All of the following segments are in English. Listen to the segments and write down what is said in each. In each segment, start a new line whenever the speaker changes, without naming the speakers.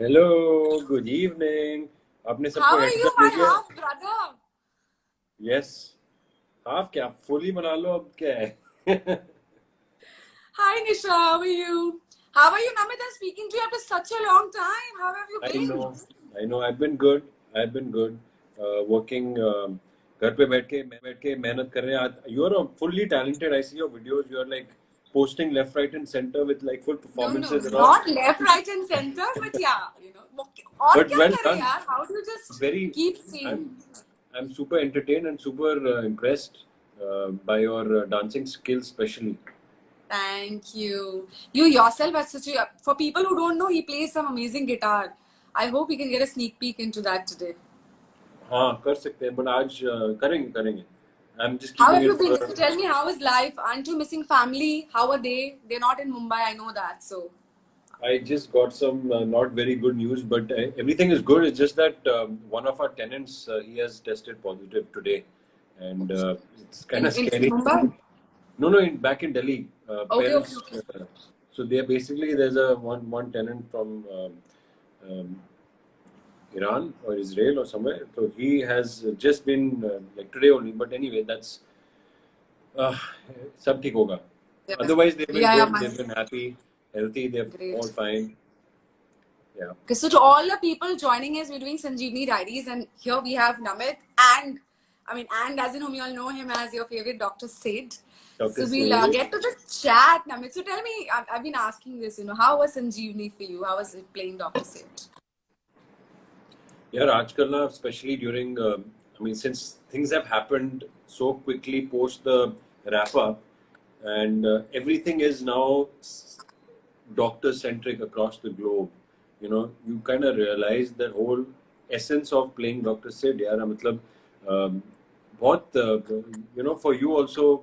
Hello, good evening. आपने
How
सबको
are
heads
you,
up they
my
दिया?
half brother?
Yes. Half क्या fully बना लो अब क्या है?
Hi, Nisha. How are you? How are you, Namit? I'm speaking to you after such a long time. How have you
I
been?
know, I know. I've been good. I've been good. Working. घर पे बैठ के मेहनत कर रहे हैं. You are fully talented. I see your videos. You are like posting left, right, and center with like full
No, no,
performances and all.
not left, right, and center, but yeah, और
But
क्या
well
करें
done.
यार? How do you just
Very.
keep seeing?
I'm I'm super entertained and super impressed by your dancing skills, especially.
Thank you. You yourself are such a. For people who don't know, he plays some amazing guitar. I hope we can get a sneak peek into that today.
हाँ कर सकते हैं but आज करेंगे करेंगे. I'm just
How
keeping
have you
it
been?
for.
So tell me, how is life? Aren't you missing family? How are they? They're not in Mumbai, I know that. So.
I just got some not very good news, but everything is good. It's just that one of our tenants he has tested positive today, and it's kind of
In
scary.
Mumbai?
No, no, back in Delhi,
Okay, okay,
parents.
okay.
So they are basically there's a one tenant from um, Iran or Israel or somewhere. So he has just been like today only. But anyway, that's uh, सब ठीक होगा.
Yes.
Otherwise, they've been
Yeah, yeah,
good.
man.
They've been happy, healthy. They're all
Great.
fine. Yeah.
Okay, so to all the people joining us, we're doing Sanjeevani Diaries, and here we have Namit and, and as in whom you all know him as your favorite Dr. Sid.
Dr.
So we'll
Sid.
get to the chat, Namit. So tell me, I've been asking this, how was Sanjeevani for you? How was it playing Dr. Sid?
Yeah, आजकल ना, especially during, since things have happened so quickly post the wrap up, and everything is now doctor centric across the globe. You kind of realize the whole essence of playing Dr. Sid. यार मतलब um, बहुत for you also,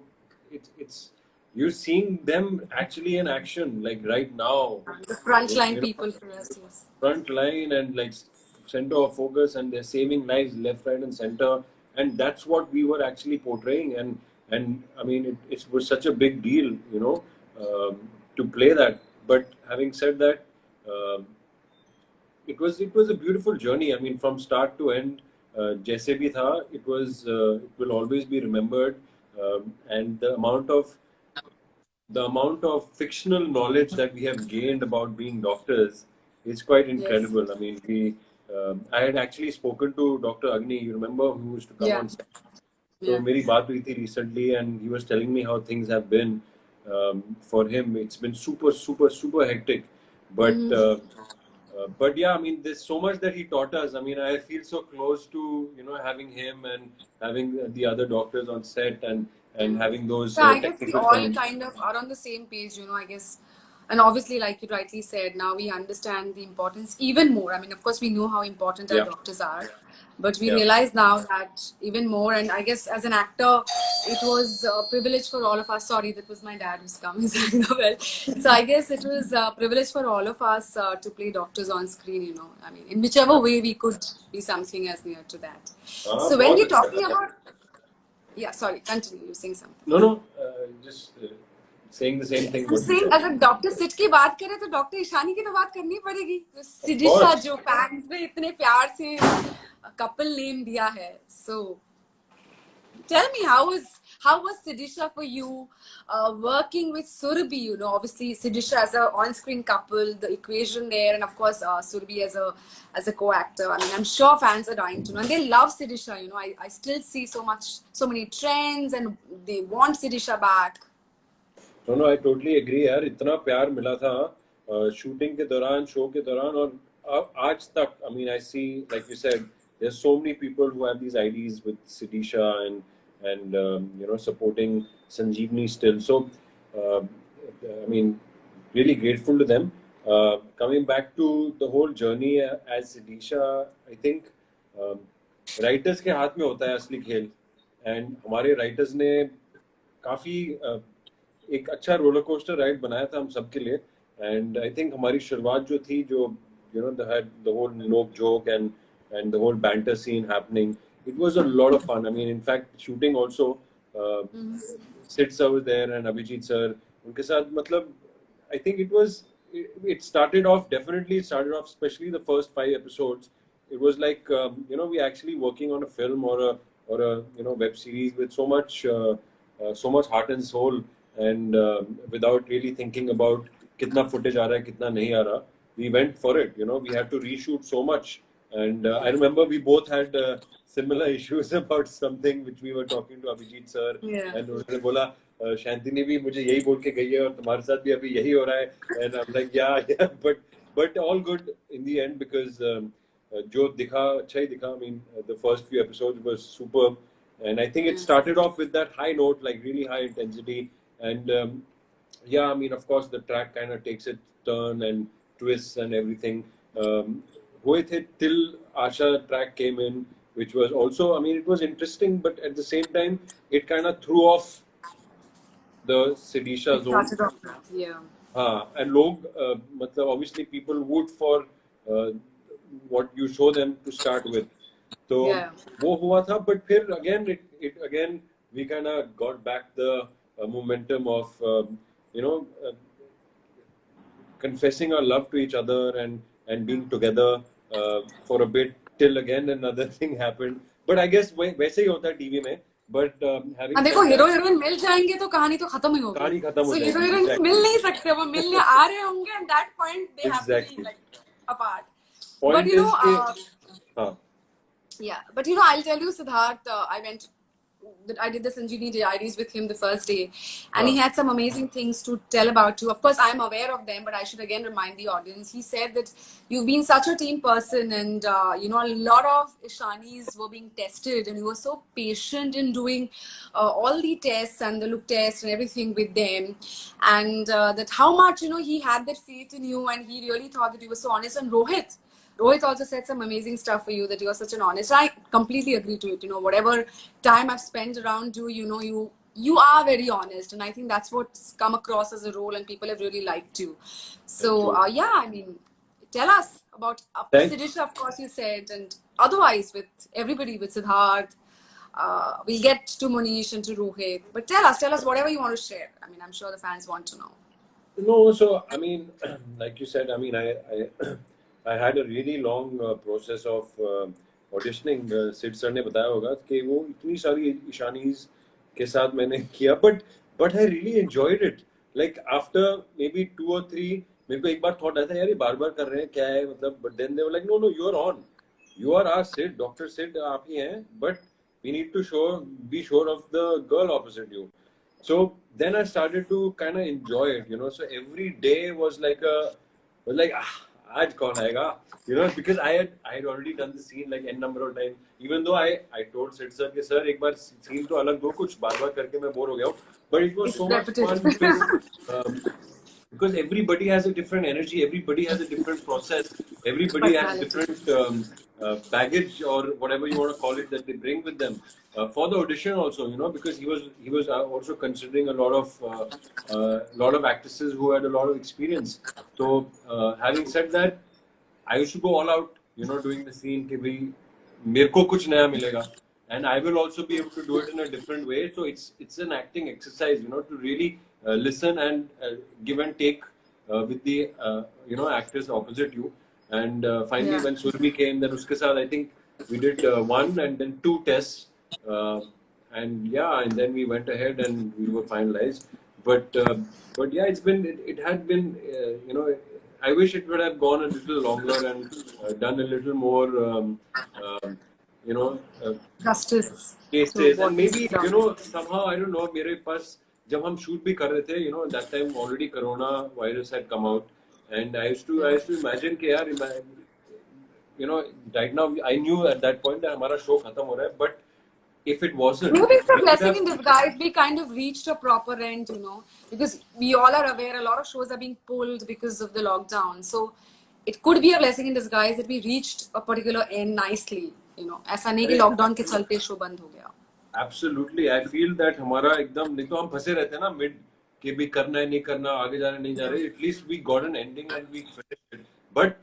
it's you're seeing them actually in action like right now.
The frontline
You know,
people for us, yes.
front line and like center of focus, and they're saving lives left, right, and center, and that's what we were actually portraying. And it was such a big deal, to play that. But having said that, um it was a beautiful journey. From start to end, जैसे भी था, it will always be remembered. And the amount of fictional knowledge that we have gained about being doctors is quite
Yes.
incredible. I had actually spoken to Dr. Agni, you remember, who used to come
Yeah.
on set. So,
Yeah.
मेरी बात हुई थी recently, and he was telling me how things have been. For him, it's been super, super, super hectic. But
Mm-hmm.
yeah, there's so much that he taught us. I feel so close to having him and having the other doctors on set, and having those
Yeah, I guess we
technical
all
terms.
kind of are on the same page, I guess. And obviously, like you rightly said, now we understand the importance even more. Of course, we know how important our
Yeah,
doctors are, but we
yeah.
realize now that even more. And I guess as an actor, it was a privilege for all of us. Sorry, that was my dad who's come. He's ringing the bell. So I guess it was a privilege for all of us to play doctors on screen, in whichever way we could be something as near to that.
हाँ,
So when
बहुत
we're
अच्छा
talking
था.
about, yeah, sorry, continue. You're saying something.
No, no, just saying the same thing
तो
what you
same
said.
अगर doctor seat की बात करें तो डॉक्टर ईशानी की तो बात करनी पड़ेगी तो
Of
सिडिशा
course.
जो फैंस ने इतने प्यार से कपल नेम दिया है so tell me how was Sidisha for you working with Surabhi, obviously Sidisha as a on-screen couple, the equation there, and of course Surabhi as a co-actor. I'm sure fans are dying to know, and they love Sidisha. I still see so many trends, and they want Sidisha back.
No, no, I totally agree यार. इतना प्यार मिला था shooting के दौरान, show के दौरान, और आज तक. I see, like you said, there's so many people who have these IDs with Sidisha, and supporting Sanjeevni still. So, uh, I mean, really grateful to them. Coming back to the whole journey as Sidisha, I think writers के हाथ में होता है असली खेल. And हमारे writers ने काफ़ी एक अच्छा रोलर कोस्टर राइड बनाया था हम सबके लिए. एंड आई थिंक हमारी शुरुआत जो थी, जो द होल नोक जोक and the whole banter scene happening, it was a lot of fun. In fact, shooting also, Sid sir was there and Abhijit sir. उनके साथ मतलब I think it it started off, definitely started off, especially the first 5 episodes. It was like, we actually working on a film or a web series with so much heart and soul, and without really thinking about kitna footage aa raha hai, kitna nahi aa raha. We went for it. We had to reshoot so much, and I remember we both had similar issues about something which we were talking to Abhijit sir,
Yeah.
and उन्होंने बोला शांतिनी भी मुझे यही बोल के गई है और तुम्हारे साथ भी अभी यही हो रहा है, and I'm like yeah, but all good in the end, because जो दिखा अच्छा ही दिखा. I mean, the first few episodes was superb, and I think it started off with that high note, like really high intensity, and yeah, I mean, of course, the track kind of takes its turn and twists and everything. हुए थे till Asha track came in, which was also, I mean, it was interesting, but at the same time, it kind of threw off the Sidisha
It
zone.
started off. Yeah.
हाँ, and लोग मतलब obviously people would for what you show them to start with. तो
Yeah.
वो हुआ था, but फिर again it again we kind of got back the momentum of you know uh, confessing our love to each other and being together for a bit till again another thing happened. But I guess वैसे ही होता है TV में. But having
देखो
said
hero
that,
heroine मिल जाएंगे तो कहानी तो खत्म ही होगी.
कहानी खत्म हो
So हीरो
जाएगी.
Heroine
Exactly.
मिल नहीं सकते, वो मिलने आ रहे होंगे, and that point they have to be
Exactly.
like apart.
Point
But you
is
know,
कि हाँ.
yeah, but I'll tell you, Siddharth, I did the Sanjeevani Diaries with him the first day, and he had some amazing things to tell about you. Of course, I'm aware of them, but I should again remind the audience. He said that you've been such a team person, and a lot of Ishanis were being tested, and you were so patient in doing all the tests and the look test and everything with them, and that how much he had that faith in you, and he really thought that you were so honest. And Rohit also said some amazing stuff for you, that you're such an honest. I completely agree to it. Whatever time I've spent around you, you are very honest, and I think that's what's come across as a role, and people have really liked you. So yeah, I mean, tell us about Sidisha, of course you said, and otherwise with everybody, with Siddharth. We'll get to Monish and to Rohit, but tell us whatever you want to share. I mean, I'm sure the fans want to know.
No, so I mean, like you said, I mean, I I had a really long process of auditioning. Sid sir ने बताया होगा कि वो इतनी सारी ईशानीज के साथ मैंने किया, but I really enjoyed it. Like after maybe 2 or 3, मेरे को एक बार thought आया था यार ये बार-बार कर रहे हैं क्या है मतलब, but then they were like, no, you are on. You are our Sid, Dr. Sid आप ही हैं, but we need to be sure of the girl opposite you. So then I started to kind of enjoy it, So every day was like आज कौन आएगा, because I had already done the scene like n number of times. Even though I told Sid sir कि sir एक बार scene तो अलग दो, कुछ बार-बार करके मैं बोर हो गया हूँ. But it was so much fun because everybody has a different energy, everybody has a different process, everybody has different baggage or whatever you want to call it that they bring with them for the audition also, because he was also considering a lot of actresses who had a lot of experience. So having said that, I used to go all out, doing the scene कि भाई मेरे को कुछ नया मिलेगा, and I will also be able to do it in a different way. So it's an acting exercise, to really listen and give and take with the actors opposite you. And finally, when Surbi came, then uske saath I think we did 1 and then 2 tests, and then we went ahead and we were finalized. But yeah, it had been I wish it would have gone a little longer and done a little more
Justice
cases, and maybe somehow I don't know, मेरे पास जब हम shoot भी कर रहे थे, that time already corona virus had come out, and I used to imagine कि यार right now I knew at that point that हमारा show खत्म हो रहा है, but if it wasn't,
maybe it's a blessing in disguise. We kind of reached a proper end, because we all are aware a lot of shows are being pulled because of the lockdown. So it could be a blessing in disguise that we reached a particular end nicely. ऐसा नहीं कि lockdown के चलते show बंद हो गया.
Absolutely, I feel that हमारा एकदम, नहीं तो हम फंसे रहते ना mid कि भी करना है नहीं करना, आगे जा रहे नहीं जा रहे. At least we got an ending and we finished it. But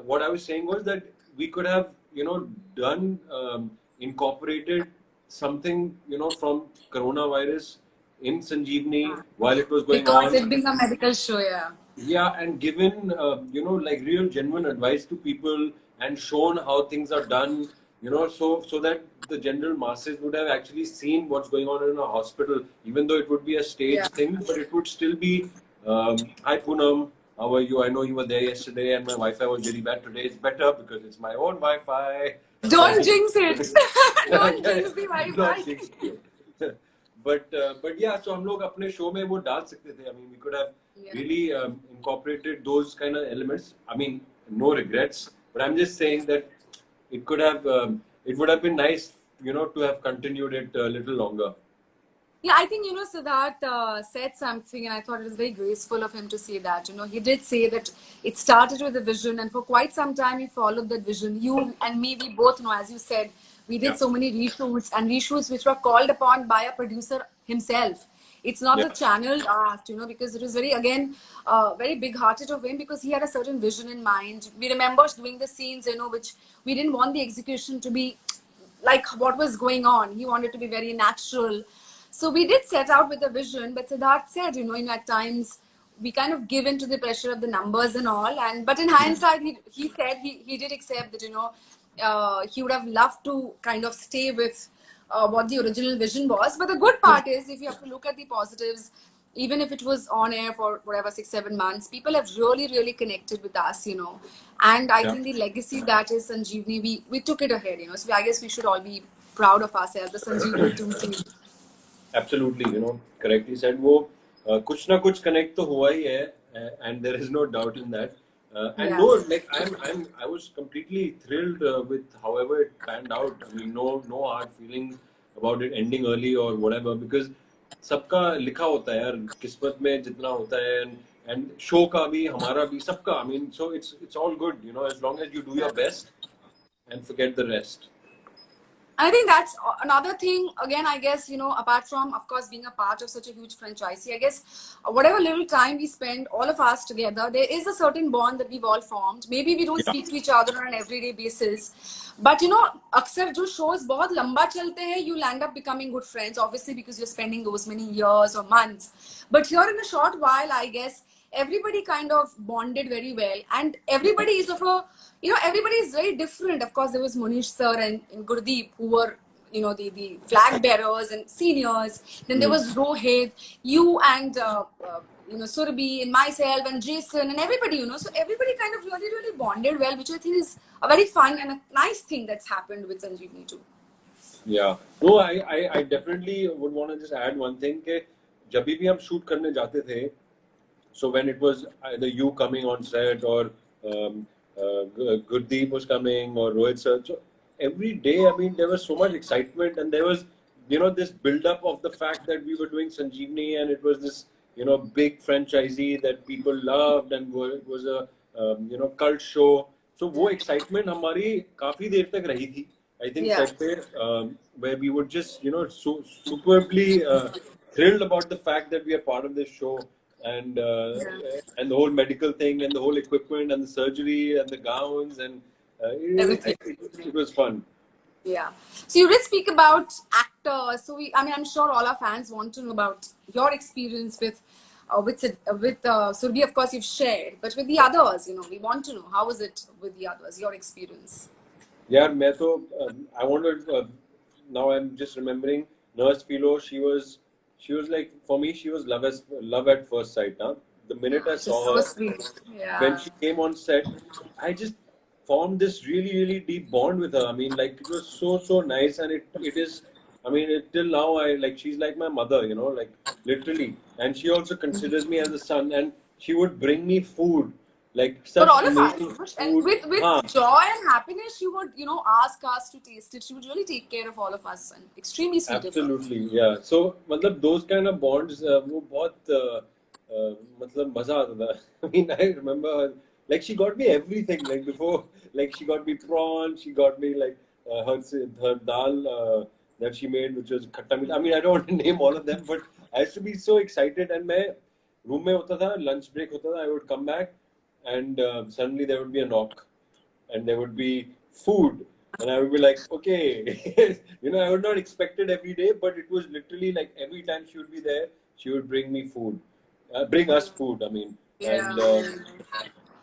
what I was saying was that we could have done incorporated something from coronavirus in Sanjeevani while it was going
because
on.
it being a medical show, yeah.
Yeah, and given like real genuine advice to people and shown how things are done, so that the general masses would have actually seen what's going on in a hospital, even though it would be a
Yeah.
stage thing, but it would still be. Hi Poonam, how are you? I know you were there yesterday, and my Wi-Fi was really bad today. It's better because it's my own Wi-Fi.
Don't jinx it. Don't
Yeah,
jinx the
not
Wi-Fi.
jinx it. But yeah, so हम लोग अपने show में वो डाल सकते थे. I mean, we could have
Yeah.
really incorporated those kind of elements. I mean, no regrets, but I'm just saying that it could have, it would have been nice, to have continued it a little longer.
Yeah, I think, Siddharth said something, and I thought it was very graceful of him to say that. He did say that it started with a vision, and for quite some time, he followed that vision. You and me, we both know, as you said, we did
Yeah,
so many reshoots and reshoots which were called upon by a producer himself. It's not the
yeah,
channel asked, because it was very, again, very big hearted of him because he had a certain vision in mind. We remember doing the scenes, which we didn't want the execution to be like what was going on. He wanted to be very natural. So we did set out with a vision, but Siddharth said, at times we kind of give in to the pressure of the numbers and all. And but in hindsight, he said he did accept that he would have loved to kind of stay with what the original vision was. But the good part is, if you have to look at the positives, even if it was on air for whatever 6-7 months, people have really, really connected with us. And I
yeah.
think the legacy that is Sanjeevani, we took it ahead. So I guess we should all be proud of ourselves, the Sanjeevani 2 team.
Absolutely, correctly said. वो कुछ ना कुछ connect तो हुआ ही है, and there is no doubt in that. And
Yeah.
no, like I was completely thrilled with however it panned out. I mean, no hard feelings about it ending early or whatever, because सबका लिखा होता है यार, किस्मत में जितना होता है, and show का भी, हमारा भी, सबका. I mean, so it's all good, as long as you do your best and forget the rest.
I think that's another thing. Again, I guess, apart from, of course, being a part of such a huge franchise, I guess whatever little time we spend, all of us together, there is a certain bond that we've all formed. Maybe we don't
Yeah,
speak to each other on an everyday basis, but अक्सर जो shows बहुत लंबा चलते हैं, you'll end up becoming good friends, obviously, because you're spending those many years or months. But here in a short while, I guess everybody kind of bonded very well, and everybody is of a everybody is very different. Of course, there was Monish sir and Gurdeep, who were the flag bearers and seniors. Then there was Rohit, you and Surabhi and myself and Jason and everybody. So everybody kind of really, really bonded well, which I think is a very fun and a nice thing that's happened with Sanjeevani too.
Yeah. No, I definitely would want to just add one thing कि जब भी हम shoot करने जाते थे, so when it was either you coming on set or Gurdeep was coming or Rohit sir, so every day, I mean, there was so much excitement, and there was, this build up of the fact that we were doing Sanjeevani, and it was this, big franchisee that people loved, and it was a, cult show. So वो excitement हमारी काफी देर तक रही थी. I think
Yeah.
set पे, where we were just, superbly thrilled about the fact that we are part of this show, and
Yeah.
and the whole medical thing and the whole equipment and the surgery and the gowns, and
Everything.
it was fun.
Yeah. So you did speak about actors. So I'm sure all our fans want to know about your experience with Surbi. Of course, you've shared, but with the others, we want to know how was it with the others, your experience.
Yeah, मैं तो I wanted, now I'm just remembering Nurse Philo. She was like, for me, she was love at first sight. Huh? The minute I
She's
saw
so
her,
sweet.
when
Yeah.
she came on set, I just formed this really, really deep bond with her. I mean, like, it was so nice, and it is. I mean, till now, she's like my mother, like literally. And she also considers me as a son, and she would bring me food, like
For
such
all of
amazing
us, and
food.
with
Huh.
joy and happiness, she would ask us to taste it. She would really take care of all of us, and extremely sweet of her.
Absolutely, yeah. So, मतलब those kind of bonds, वो बहुत मतलब मजा आता था. I mean, I remember, like, she got me everything. Like before, like she got me prawn, she got me like her dal that she made, which was khatta meat. I mean, I don't want to name all of them, but I used to be so excited. And मैं room में होता था, lunch break होता था, I would come back, and suddenly there would be a knock, and there would be food. And I would be like, okay, I would not expect it every day, but it was literally like every time she would be there, she would bring me food, bring us food. I mean, And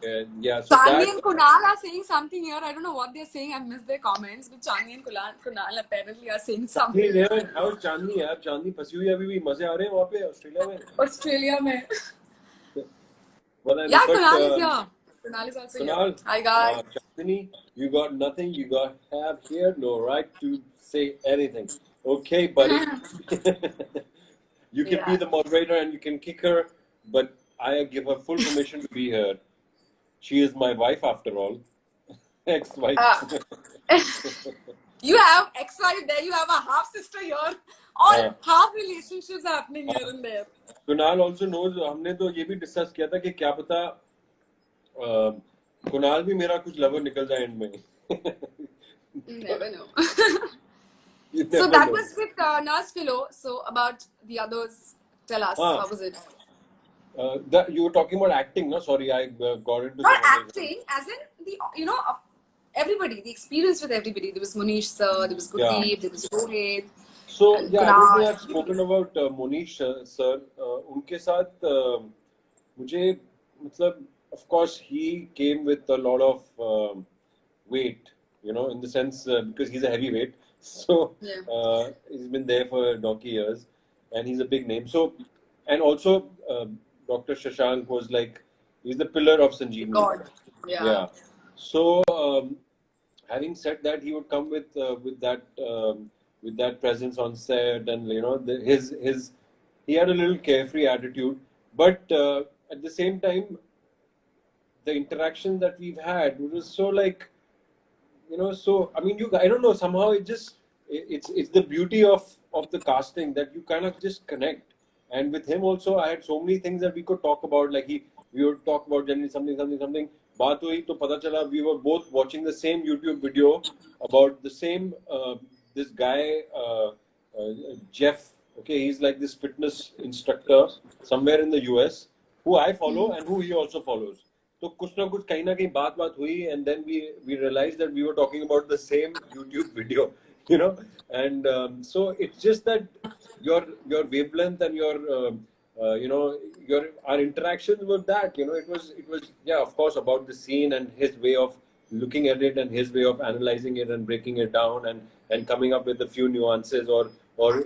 Yeah.
yeah, so
Chandni
that
and Kunal are saying something here. I don't know what they're saying. I missed their comments. But Chandni and Kunal apparently are saying something.
Chandni, how's Chandni यार? Chandni फंसी हुई है अभी भी, मजे आ रहे हैं वहाँ पे ऑस्ट्रेलिया में?
Australia mein.
But
Yeah, Kunal is here. Kunal is also here.
Kunal,
Hi guys.
Chandni, you got nothing. You got have here no right to say anything. Okay, buddy. You can be
Yeah.
the moderator and you can kick her, but I give her full permission to be here. She is my wife after all. Ex-wife.
You have ex-wife there, you have a half sister here. All half relationships happening here and there.
Kunal also knows. हमने तो ये भी discuss किया था कि क्या पता कुणाल भी मेरा कुछ लवर निकल जाए एंड में.
You never know.
You
So
never
that
know.
was with Nurse Philo. So about the others, tell us, how was it?
That you were talking about acting, no? Sorry, I got into
Not
some other-
acting, as in the everybody, the experience with everybody. There was Munish sir, there was Gurdeep, there was Rohit.
So
and
yeah, I don't
Kunal.
think I've spoken about Monish sir. उनके साथ मुझे मतलब, of course, he came with a lot of weight, you know, in the sense because he's a heavyweight. So
Yeah.
he's been there for donkey years, and he's a big name. So, and also Dr. Shashank was like, he's the pillar of Sanjeevani.
God. Yeah.
Yeah. So having said that, he would come with that presence on set, and you know his he had a little carefree attitude, but at the same time, the interaction that we've had was so like, you know, so I mean, I don't know, somehow it's the beauty of the casting that you kind of just connect. And with him also, I had so many things that we could talk about. Like we would talk about generally something. बात हुई तो पता चला we were both watching the same YouTube video about the same this guy Jeff. Okay, he's like this fitness instructor somewhere in the US who I follow and who he also follows. तो कुछ ना कुछ कहीं ना कहीं बात हुई, and then we realized that we were talking about the same YouTube video, you know. And so it's just that your wavelength and your you know, our interactions were that, you know, it was yeah, of course, about the scene and his way of looking at it and his way of analyzing it and breaking it down and coming up with a few nuances, or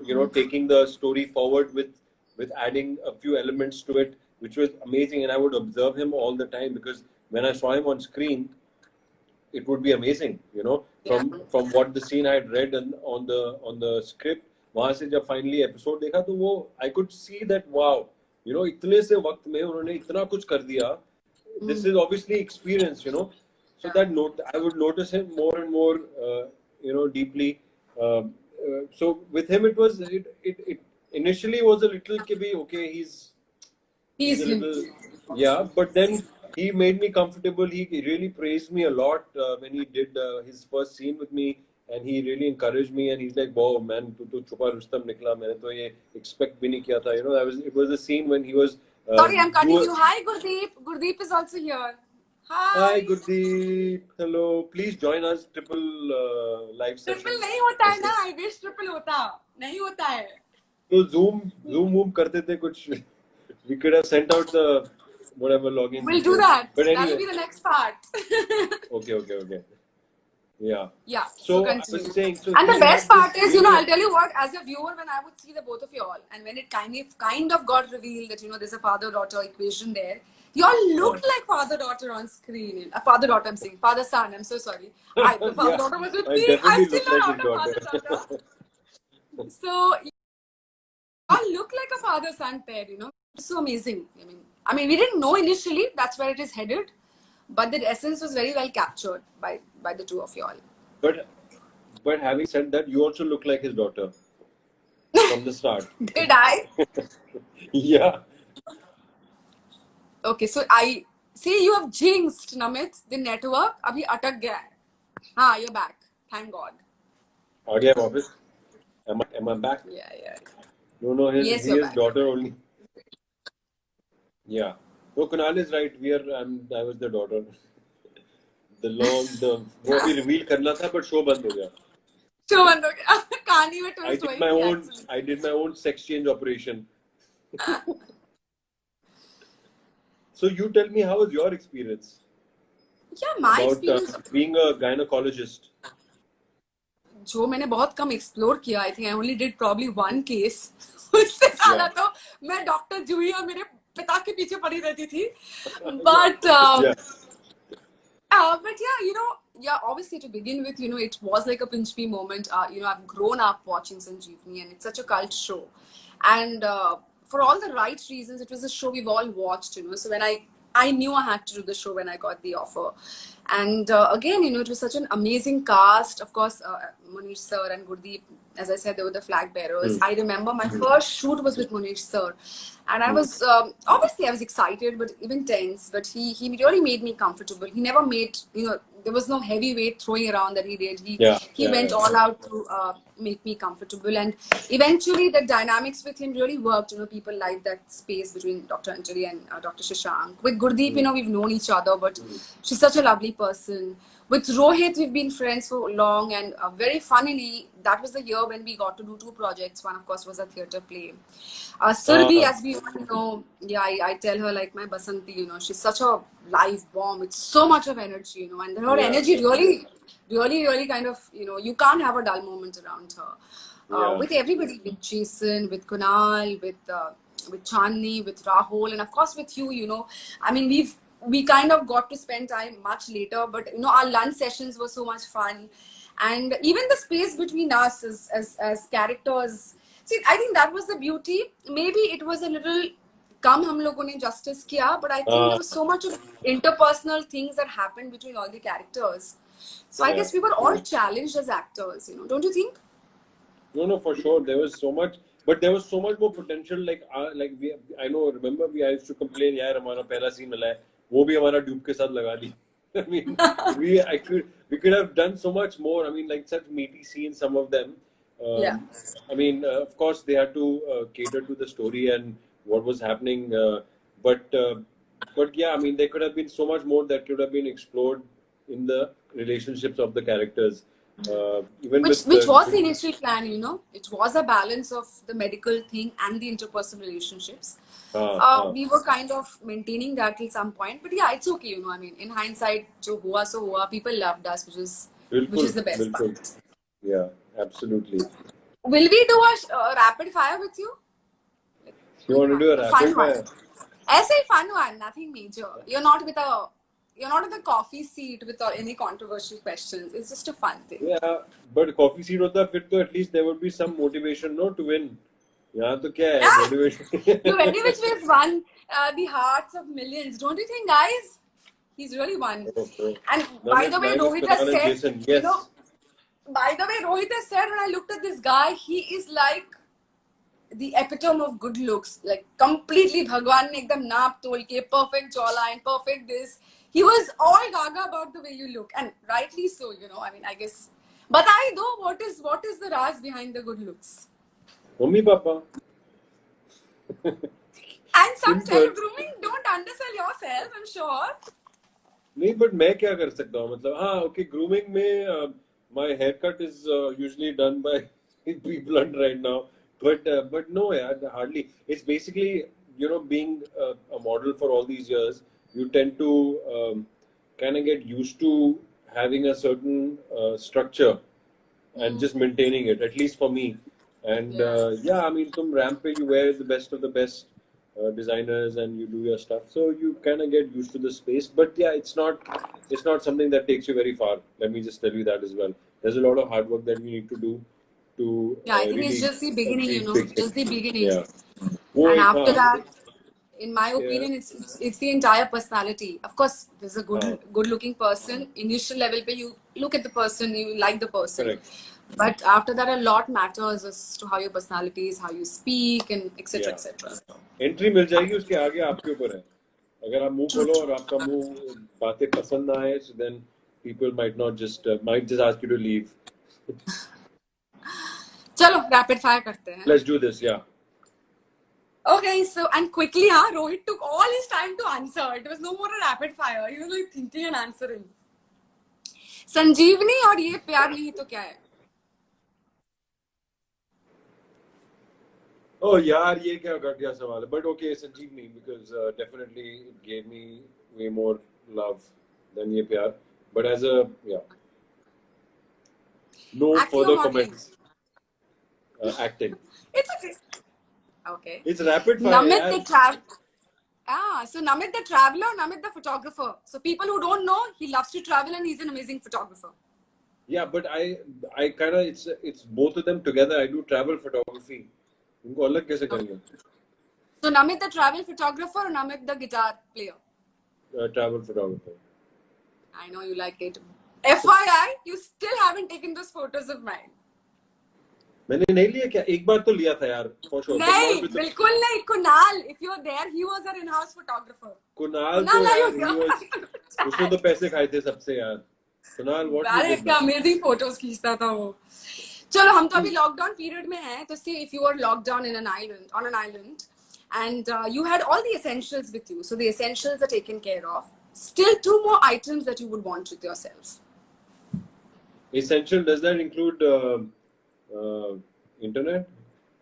you know, taking the story forward with adding a few elements to it, which was amazing. And I would observe him all the time, because when I saw him on screen, it would be amazing, you know, from what the scene I had read and on the script. वहां से जब finally episode देखा तो वो I could see that wow, you know, इतने से वक्त में उन्होंने इतना कुछ कर दिया. This is obviously experience, you know. So that note, I would notice him more and more, you know, deeply. So with him, it initially was a little kibby. Okay, he's a little, yeah, but then he made me comfortable. He really praised me a lot when he did his first scene with me, and he really encouraged me. And he's like, "Wow, man, tu chupa Rustam nikla. मैंने तो ये expect भी नहीं किया था." You know, it was a scene when he was.
Sorry, I'm cutting you. Hi, Gurdeep. Gurdeep is also here.
Hi, Gurdeep. Hello. Please join us. Triple live session.
Triple नहीं होता है ना. I wish triple होता. नहीं होता है.
तो Zoom करते थे कुछ. We could have sent out the whatever login.
We'll do that.
But anyway.
That'll be the next part.
Okay. Yeah.
Yeah.
So I
continue.
was saying. So
And the best part is, you know, I'll tell you what, as a viewer, when I would see the both of you all, and when it kind of got revealed that, you know, there's a father-daughter equation there, you all looked like father-daughter on screen. Father-daughter, I'm saying. Father-son, I'm so sorry. The father-daughter was with me. I still not out of father-daughter. So, you all look like a father-son pair, you know. It's so amazing. I mean, we didn't know initially that's where it is headed, but the essence was very well captured by the two of you all.
But having said that, you also look like his daughter from the start.
Did I?
Yeah.
Okay, so I see you have jinxed, Namit. The network abhi atak gaya hai. You're back. Thank God.
Are you office? Am I back?
Yeah.
No,
Yes,
he
you're
is
back.
daughter only. Yeah. No, Kunal is right. I was the daughter. वो भी reveal करना था, but show बंद हो गया.
Show बंद हो गया. कहानी में twist हुई.
I did my own sex change operation. So you tell me, how was your experience
Yeah, my
about
experience,
being a gynecologist?
जो मैंने बहुत कम एक्सप्लोर किया, I think I only did probably one case. उससे ज्यादा
Yeah.
तो मैं doctor जूहिया मेरे पिता के पीछे पड़ी रहती थी.
Yeah.
But
Yeah.
but yeah, yeah, obviously to begin with, it was like a pinch me moment. I've grown up watching Sanjeevani, and it's such a cult show. And for all the right reasons, it was a show we've all watched, So when I knew I had to do the show when I got the offer. And again, it was such an amazing cast. Of course, Munish sir and Gurdeep, as I said, they were the flag bearers. I remember my first shoot was with Munish sir. And I was, obviously I was excited, but even tense, but he really made me comfortable. He never made, there was no heavyweight throwing around that he did. He went all out to make me comfortable. And eventually the dynamics with him really worked. People like that space between Dr. Anjali and Dr. Shashank. With Gurdeep, we've known each other, but she's such a lovely person. With Rohit, we've been friends for long, and very funnily, that was the year when we got to do 2 projects. One, of course, was a theatre play. Surbhi, as we all know, yeah, I tell her like my Basanti, she's such a live bomb. It's so much of energy, and her energy really, really, really kind of, you can't have a dull moment around her. With everybody, with Jason, with Kunal, with Chandni, with Rahul, and of course with you, I mean, we kind of got to spend time much later, but our lunch sessions were so much fun, and even the space between us as characters. See, I think that was the beauty. Maybe it was a little कम हम लोगों ने justice किया, but I think there was so much of interpersonal things that happened between all the characters. So I guess we were all challenged as actors, don't you think?
No, for sure. There was so much, but there was so much more potential. I know. Remember, I used to complain, यार हमारा पहला scene मिला है, वो भी हमारा dupe के साथ लगा दी. I mean, we could have done so much more. I mean, like such meaty scenes, some of them. I mean, of course, they had to cater to the story and what was happening. But yeah, I mean, there could have been so much more that could have been explored in the relationships of the characters. Even
Which
with
was the initial plan, It was a balance of the medical thing and the interpersonal relationships. We were kind of maintaining that till some point, but yeah, it's okay, I mean, in hindsight, jo hua so hua, people loved us, which is the best part.
Yeah, absolutely.
Will we do a rapid fire with you?
You want to do a rapid fire?
As a fun one, nothing major. You're not in the coffee seat with any controversial questions. It's just a fun thing.
Yeah, but coffee seat hota fit to at least there would be some motivation, no, to win. यहाँ तो क्या है motivation?
You any which ways won the hearts of millions, don't you think, guys? He's really won. And by the way, Rohit has said, by the way, Rohit has said, when I looked at this guy, he is like the epitome of good looks, like completely Bhagwan ne ekdam naap tol ke, perfect jawline, perfect this. He was all gaga about the way you look, and rightly so, I mean, I guess. But I know what is the raz behind the good looks?
Mummy, Papa.
And some self-grooming, don't undersell yourself, I'm sure.
नहीं, but मैं क्या कर सकता हूँ, मतलब हाँ, okay, grooming में my haircut is usually done by people right now, but no, yeah, hardly. It's basically, being a model for all these years, you tend to kind of get used to having a certain structure and just maintaining it, at least for me. And yeah, I mean, tum ramp pe you wear the best of the best designers and you do your stuff, so you kind of get used to the space. But yeah, it's not something that takes you very far. Let me just tell you that as well. There's a lot of hard work that you need to do to
I think
really
it's just the beginning, just the beginning.
Yeah.
And after that, in my opinion, it's the entire personality. Of course, there's a good looking person. Initial level pe you look at the person, you like the person.
Correct.
But after that, a lot matters as to how your personality is, how you speak, and etc. etc.
Entry मिल जाएगी, उसके आगे आपके ऊपर है. अगर आप मुंह खोलो और आपका मुंह बातें पसंद ना आए, so then people might just ask you to leave.
चलो rapid fire करते हैं.
Let's do this, yeah.
Okay, so and quickly, Rohit took all his time to answer. It was no more a rapid fire. He was like thinking and answering. संजीवनी और ये प्यार नहीं तो क्या है?
Oh यार ये क्या घटिया सवाल है, but okay Sanjeevani because definitely it gave me way more love than ये प्यार, but as a yeah no
Acting or
further
modeling?
comments. Acting.
It's okay. Okay.
It's rapid fire
Namit
यार.
the travel. So Namit the traveler, Namit the photographer. So people who don't know, he loves to travel and he's an amazing photographer.
Yeah, but I kind of it's both of them together. I do travel photography. उनको अलग कैसे करेंगे?
So Namit the travel photographer or Namit the guitar player?
Travel photographer.
I know you like it. FYI, you still haven't taken those photos of mine.
मैंने नहीं लिया क्या? एक बार तो लिया था यार, for sure. But
नहीं,
not with the...
बिल्कुल नहीं. Kunal, if you're there, he was our in-house photographer.
Kunal तो
Kunal, are
यार,
you
he was, उसने तो पैसे खाए थे सबसे यार. कुणाल, what you
अरे
did?
क्या अमेजिंग फोटोज खींचता था वो. चलो हम तो अभी लॉकडाउन पीरियड में हैं, तो see if you were locked down in an island, on an island, and you had all the essentials with you, so the essentials are taken care of. Still 2 more items that you would want with yourself.
Essential, does that include internet?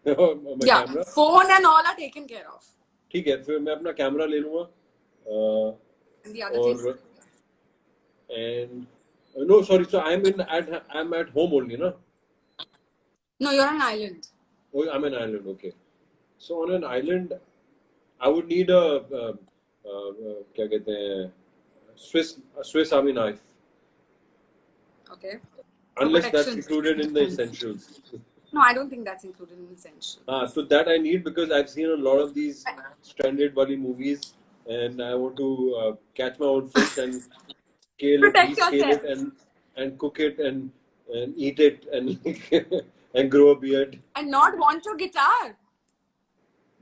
My
Yeah,
camera?
phone and all are taken care of.
ठीक है, फिर मैं अपना camera ले लूँगा.
And the other things?
And no, sorry. So I'm at home only, no?
No, you're on an island.
Oh, I'm an island. Okay. So on an island, I would need a क्या कहते हैं, Swiss Army knife.
Okay.
Unless that's included in the essentials.
No, I don't think that's included in essentials.
So that I need because I've seen a lot of these stranded Wali movies, and I want to catch my own fish and scale it, rescale it, and cook it and eat it and and grow a beard.
And not want your guitar.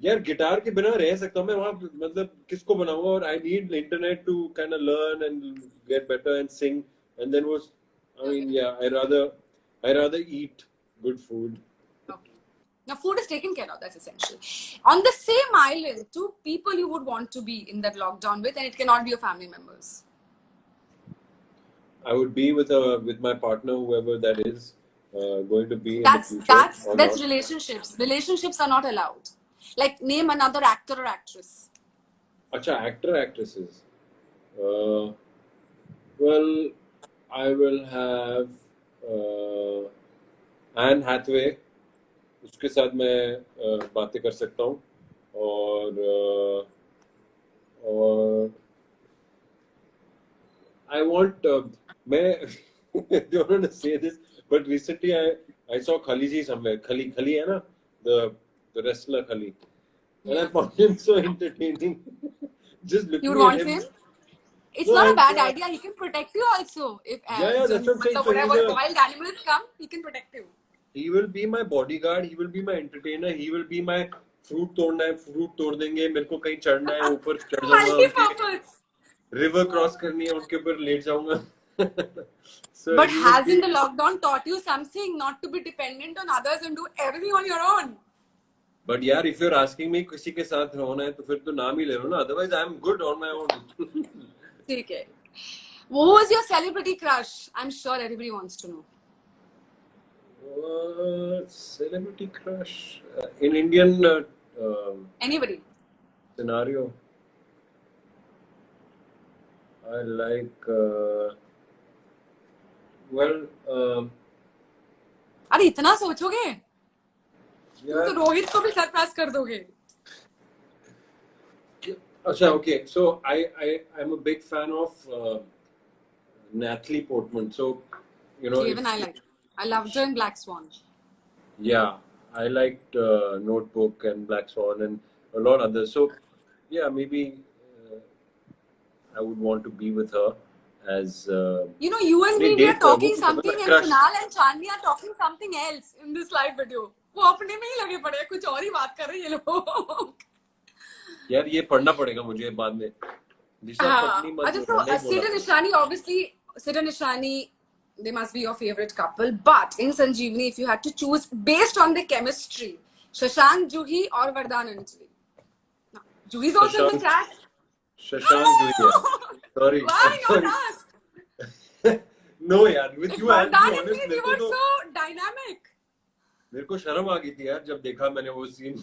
यार guitar के बिना रह सकता हूँ मैं वहाँ, मतलब किसको बनाऊंगा, और I need the internet to kind of learn and get better and sing, and then was I mean yeah, I rather eat good food.
Okay. Now food is taken care of, that's essential. On the same island, 2 people you would want to be in that lockdown with, and it cannot be your family members.
I would be with my partner, whoever that is, going to be in the future.
That's relationships. Relationships are not allowed. Like name another actor or actress.
Acha, actor, actresses. Well, I will have Anne Hathaway. उसके साथ मैं बातें कर सकता हूँ, और I want मैं don't want to say this, but recently I saw Khali ji somewhere. Khali है ना, the wrestler Khali, and I found him so entertaining. Just looking
you would
at
want
him.
It's not a bad idea. He can protect you also. If
yeah, that's what I'm saying. So
whatever wild animals come, he can protect you.
He will be my bodyguard. He will be my entertainer. He will be my fruit तोड़ना है, fruit तोड़ देंगे. मेरे को कहीं चढ़ना है, ऊपर चढ़ जाऊँगा. River cross करनी है, उनके ऊपर लेट जाऊँगा.
So but hasn't the lockdown taught you something? Not to be dependent on others and do everything on your own.
But यार, if you're asking me किसी के साथ होना है, तो फिर तो नाम ही ले लो ना. Otherwise, I'm good on my own.
ठीक है. Who was your celebrity crush? I'm sure everybody wants to know.
Celebrity crush in Indian
anybody
scenario. I like
अरे इतना सोचोगे? तुम तो रोहित को भी सरपास कर दोगे.
अच्छा, okay. So I'm a big fan of Natalie Portman. So you know.
Even I loved her in Black Swan.
Yeah, I liked Notebook and Black Swan and a lot of others. So yeah, maybe I would want to be with her as.
You know, you and me are talking something, and Kunal and Chandni are talking something else in this live video. वो अपने में ही लगे पड़े हैं, कुछ और ही बात कर रहे हैं ये लोग.
यार ये पढ़ना पड़ेगा मुझे बाद में.
अच्छा, so Sid and Ishani, obviously Sid and Ishani, they must be your favorite couple. But in Sanjeevani, if you had to choose based on the chemistry, Shashank Juhi or Vardhan Anjali? No, Juhi's also in the chat.
Shashank Juhi. Sorry.
Why not us?
No, yaar. With you,
Vardhan Anjali, you were so dynamic.
मेरे को शर्म आ गई थी यार जब देखा मैंने वो सीन.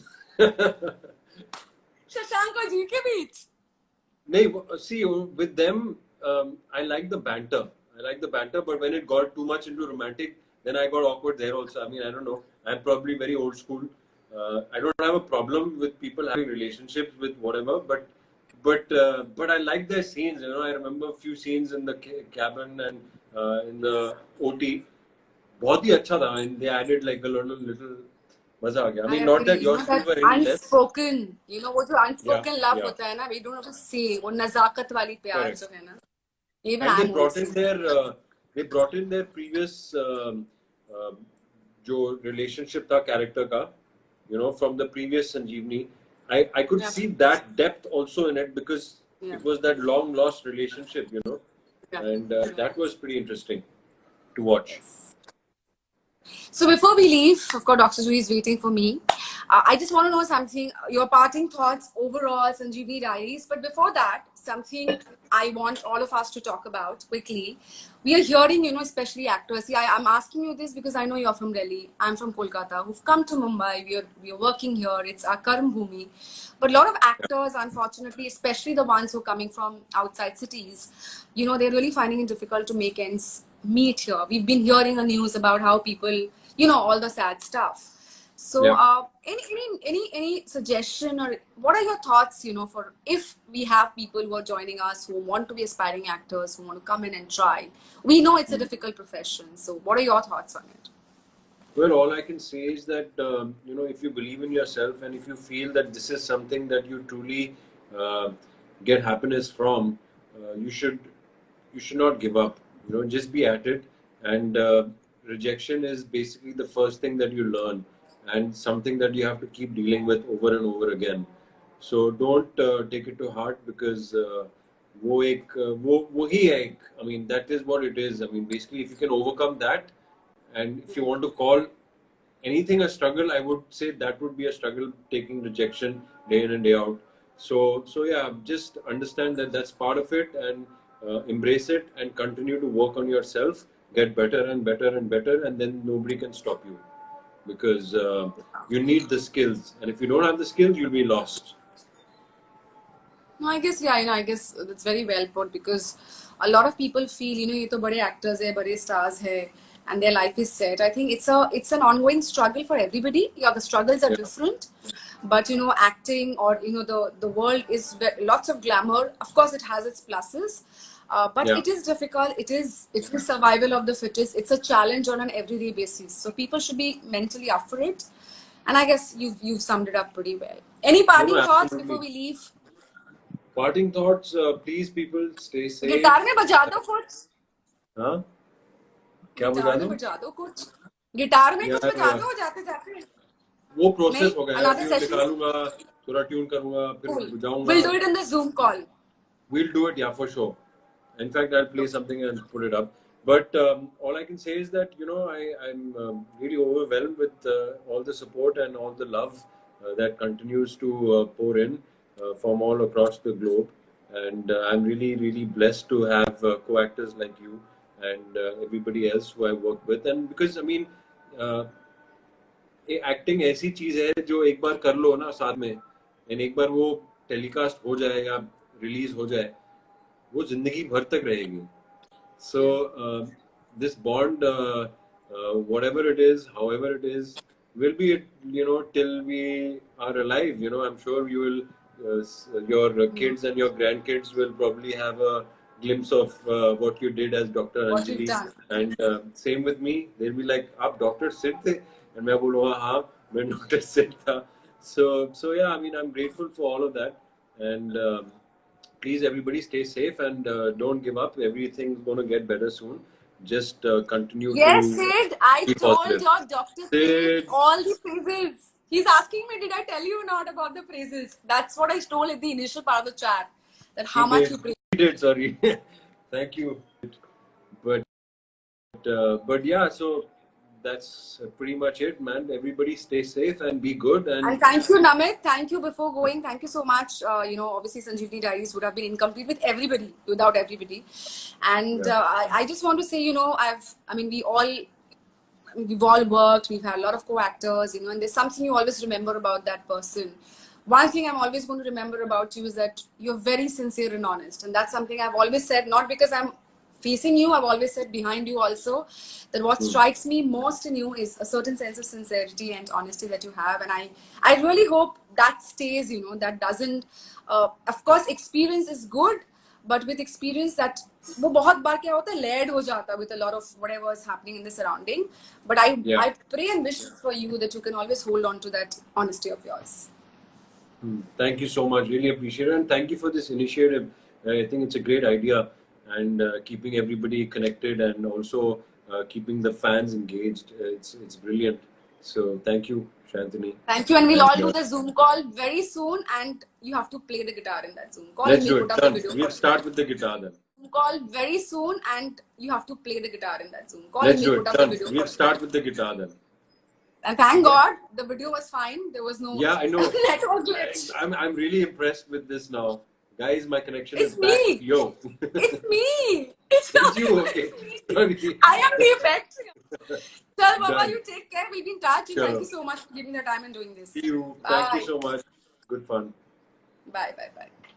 शशांक और जी के बीच.
नहीं, see, with them, I like the banter. I like the banter, but when it got too much into romantic, then I got awkward there also. I mean, I don't know. I'm probably very old school. I don't have a problem with people having relationships with whatever, but I like their scenes. You know, I remember a few scenes in the cabin and in the OT. बहुत ही अच्छा था. I mean, they added like a little मजा आ गया. I
I
mean, not
agree.
that
You know
yours two
that
were any less.
unspoken, वो जो
Yeah,
unspoken love
yeah,
होता है ना, we don't have to say, वो नजाकत वाली प्यार
correct.
जो है ना, even
And
I'm old school.
they brought in their previous uh, जो relationship था character का, you know, from the previous Sanjeevani. I could
Yeah,
see that depth also in it because
yeah,
it was that long lost relationship, you know,
yeah.
and that was pretty interesting to watch.
So before we leave, of course, Dr. Juhi is waiting for me. I just want to know something, your parting thoughts overall, Sanjeevani Diaries. But before that, something I want all of us to talk about quickly. We are hearing, especially actors. See, I'm asking you this because I know you're from Delhi. I'm from Kolkata. Who've come to Mumbai. We are working here. It's our Karam Bhumi. But a lot of actors, unfortunately, especially the ones who are coming from outside cities, they're really finding it difficult to make ends meet here. We've been hearing the news about how people, all the sad stuff. So,
Yeah.
any suggestion or what are your thoughts, for if we have people who are joining us who want to be aspiring actors, who want to come in and try? We know it's a difficult profession. So, what are your thoughts on it?
Well, all I can say is that you know, if you believe in yourself and if you feel that this is something that you truly get happiness from, you should not give up. You know, just be at it. And rejection is basically the first thing that you learn, and something that you have to keep dealing with over and over again. So don't take it to heart because वो ही है एक. I mean, that is what it is. I mean, basically, if you can overcome that, and if you want to call anything a struggle, I would say that would be a struggle, taking rejection day in and day out. So yeah, just understand that that's part of it, and embrace it and continue to work on yourself, get better and better and better, and then nobody can stop you because you need the skills, and if you don't have the skills, you'll be lost.
No, I guess, yeah, I guess that's very well put because a lot of people feel, ये तो बड़े actors है, बड़े stars है, and their life is set. I think it's an ongoing struggle for everybody. Yeah, the struggles are
Yeah.
different, but acting or the world is lots of glamour. Of course, it has its pluses, but
Yeah.
it is difficult. It's the survival of the fittest. It's a challenge on an everyday basis. So people should be mentally up for it. And I guess you've summed it up pretty well. Any parting
No,
thoughts
absolutely.
before we leave?
Parting thoughts, please people stay safe.
Guitar में बजा दो कुछ.
हाँ, क्या बजा
guitar में
दूं?
बजा दो कुछ. गिटार में कुछ
यार
बजा दो जाते जाते.
वो प्रोसेस
नहीं,
हो गया.
another
tune
session.
निकालूंगा, थोड़ा ट्यून करूंगा, फिर
Cool.
बजाऊंगा.
We'll do it in the Zoom call.
We'll do it, yeah, for sure. In fact, I'll play something and put it up. But all I can say is that, you know, I'm really overwhelmed with all the support and all the love that continues to pour in from all across the globe. And I'm really, really blessed to have co-actors like you and everybody else who I work with. And because, I mean, acting ऐसी चीज है जो एक बार कर लो ना साथ में, and एक बार वो टेलीकास्ट हो जाए या रिलीज हो जाए, वो जिंदगी भर तक रहेगी. So this bond, whatever it is, however it is, will be, you know, till we are alive. You know, I'm sure you will, your kids and your grandkids will probably have a glimpse of what you did as Dr.
What you've
Anjali.
done.
And same with me. They'll be like, "आप doctor Sid थे?" And मैं बोलूँगा, हाँ, मैं doctor Sid था. So yeah, I mean, I'm grateful for all of that. And please, everybody, stay safe and don't give up. Everything's going to get better soon. Just continue
Yes,
to
Sid. I
be
told
positive.
your Dr. Sid
Sid.
all the praises. He's asking me, did I tell you or not about the praises? That's what I told in the initial part of the chat. That how much you praise.
He did, sorry. Thank you. But yeah, so that's pretty much it, man. Everybody stay safe and be good.
And thank you, Namit. Thank you before going. Thank you so much. Obviously, Sanjeevani Diaries would have been incomplete with everybody, without everybody. And I just want to say, we all, we've all worked, we've had a lot of co-actors, you know, and there's something you always remember about that person. One thing I'm always going to remember about you is that you're very sincere and honest. And that's something I've always said, not because I'm facing you, I've always said behind you also, that what strikes me most in you is a certain sense of sincerity and honesty that you have. And I really hope that stays, you know, that doesn't, of course, experience is good, but with experience that वो बहुत बार क्या होता है layered हो जाता है with a lot of whatever is happening in the surrounding. But I pray and wish for you that you can always hold on to that honesty of yours.
Thank you so much. Really appreciate it. And thank you for this initiative. I think it's a great idea, and keeping everybody connected and also keeping the fans engaged. It's brilliant. So thank you, Shantini.
Thank you. And we'll all do the Zoom call very soon. And you have to play the guitar in that Zoom call.
Let's do it. Done. We'll start with the guitar then.
Zoom call very soon. And you have to play the guitar in that Zoom call.
Let's do it. Done. We'll start with the guitar then.
And thank God the video was fine. There was no
I know.
network glitch.
I'm really impressed with this now. Guys, my connection
It's
is
me.
back. Yo.
It's me. It's not
you, okay. Sorry.
I am the effect. Chal, Baba,
Done.
you take care. We've been in touch. And
Sure.
thank you so much for giving the time and doing this.
See you.
Bye.
Thank you so much. Good fun.
Bye, bye, bye.